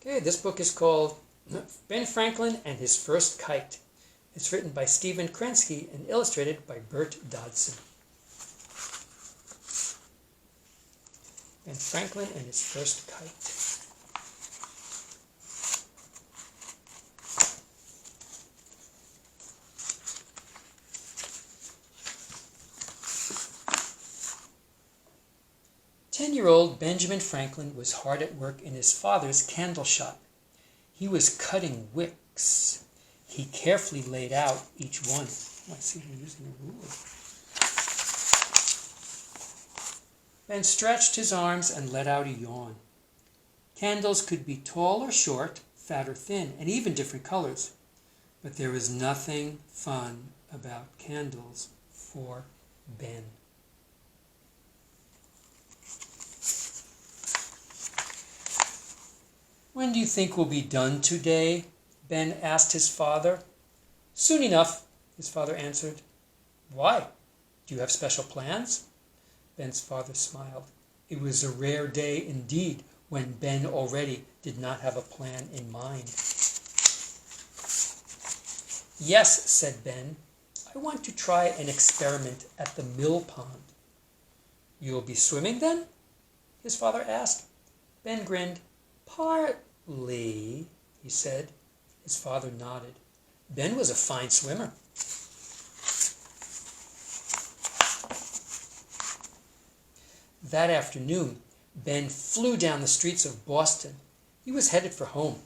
Okay, this book is called Ben Franklin and His First Kite. It's written by Stephen Krensky and illustrated by Bert Dodson. Ben Franklin and His First Kite. Ten-year-old Benjamin Franklin was hard at work in his father's candle shop. He was cutting wicks. He carefully laid out each one. Oh, I see him using a ruler. Ben stretched his arms and let out a yawn. Candles could be tall or short, fat or thin, and even different colors. But there was nothing fun about candles for Ben. "When do you think we'll be done today?" Ben asked his father. "Soon enough," his father answered. "Why? Do you have special plans?" Ben's father smiled. It was a rare day indeed when Ben already did not have a plan in mind. "Yes," said Ben. "I want to try an experiment at the mill pond." "You'll be swimming then?" his father asked. Ben grinned. "Partly," he said. His father nodded. Ben was a fine swimmer. That afternoon, Ben flew down the streets of Boston. He was headed for home.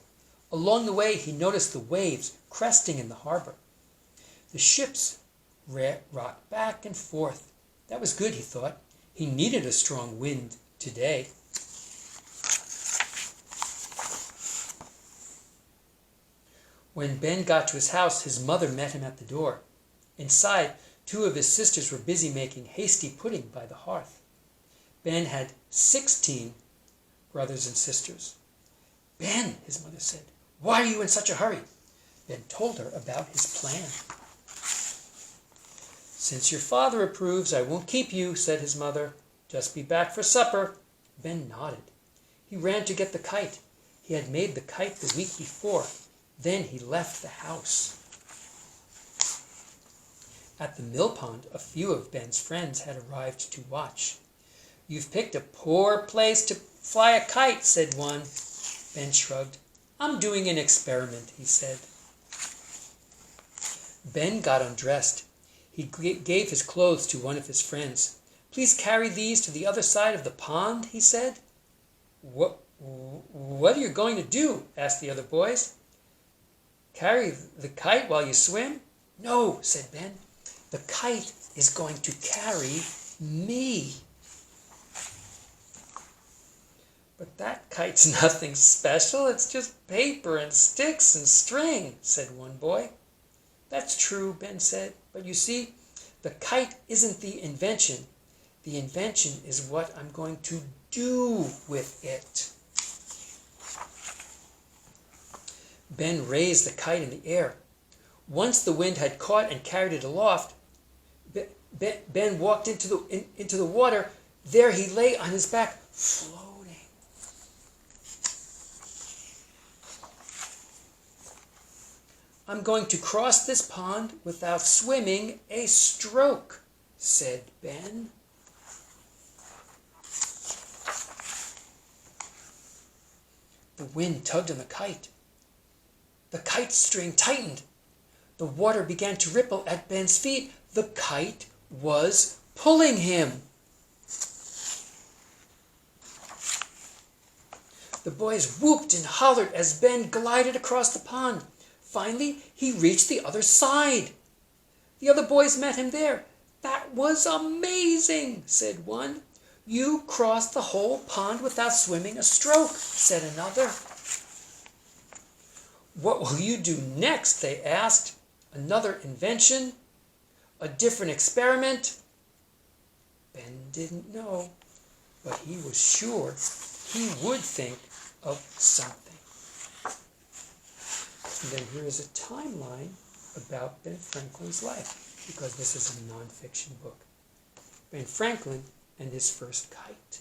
Along the way, he noticed the waves cresting in the harbor. The ships rocked back and forth. That was good, he thought. He needed a strong wind today. When Ben got to his house, his mother met him at the door. Inside, two of his sisters were busy making hasty pudding by the hearth. Ben had 16 brothers and sisters. "Ben," his mother said, "why are you in such a hurry?" Ben told her about his plan. "Since your father approves, I won't keep you," said his mother. "Just be back for supper." Ben nodded. He ran to get the kite. He had made the kite the week before. Then he left the house. At the mill pond, a few of Ben's friends had arrived to watch. "You've picked a poor place to fly a kite," said one. Ben shrugged. "I'm doing an experiment," he said. Ben got undressed. He gave his clothes to one of his friends. "Please carry these to the other side of the pond," he said. What are you going to do?" asked the other boys. "Carry the kite while you swim?" "No," said Ben. "The kite is going to carry me." "But that kite's nothing special. It's just paper and sticks and string," said one boy. "That's true," Ben said. "But you see, the kite isn't the invention. The invention is what I'm going to do with it." Ben raised the kite in the air. Once the wind had caught and carried it aloft, Ben walked into the water. There he lay on his back, floating. "I'm going to cross this pond without swimming a stroke," said Ben. The wind tugged on the kite. The kite string tightened. The water began to ripple at Ben's feet. The kite was pulling him. The boys whooped and hollered as Ben glided across the pond. Finally, he reached the other side. The other boys met him there. "That was amazing," said one. "You crossed the whole pond without swimming a stroke," said another. "What will you do next?" they asked. "Another invention? A different experiment?" Ben didn't know, but he was sure he would think of something. And then here is a timeline about Ben Franklin's life, because this is a nonfiction book. Ben Franklin and His First Kite.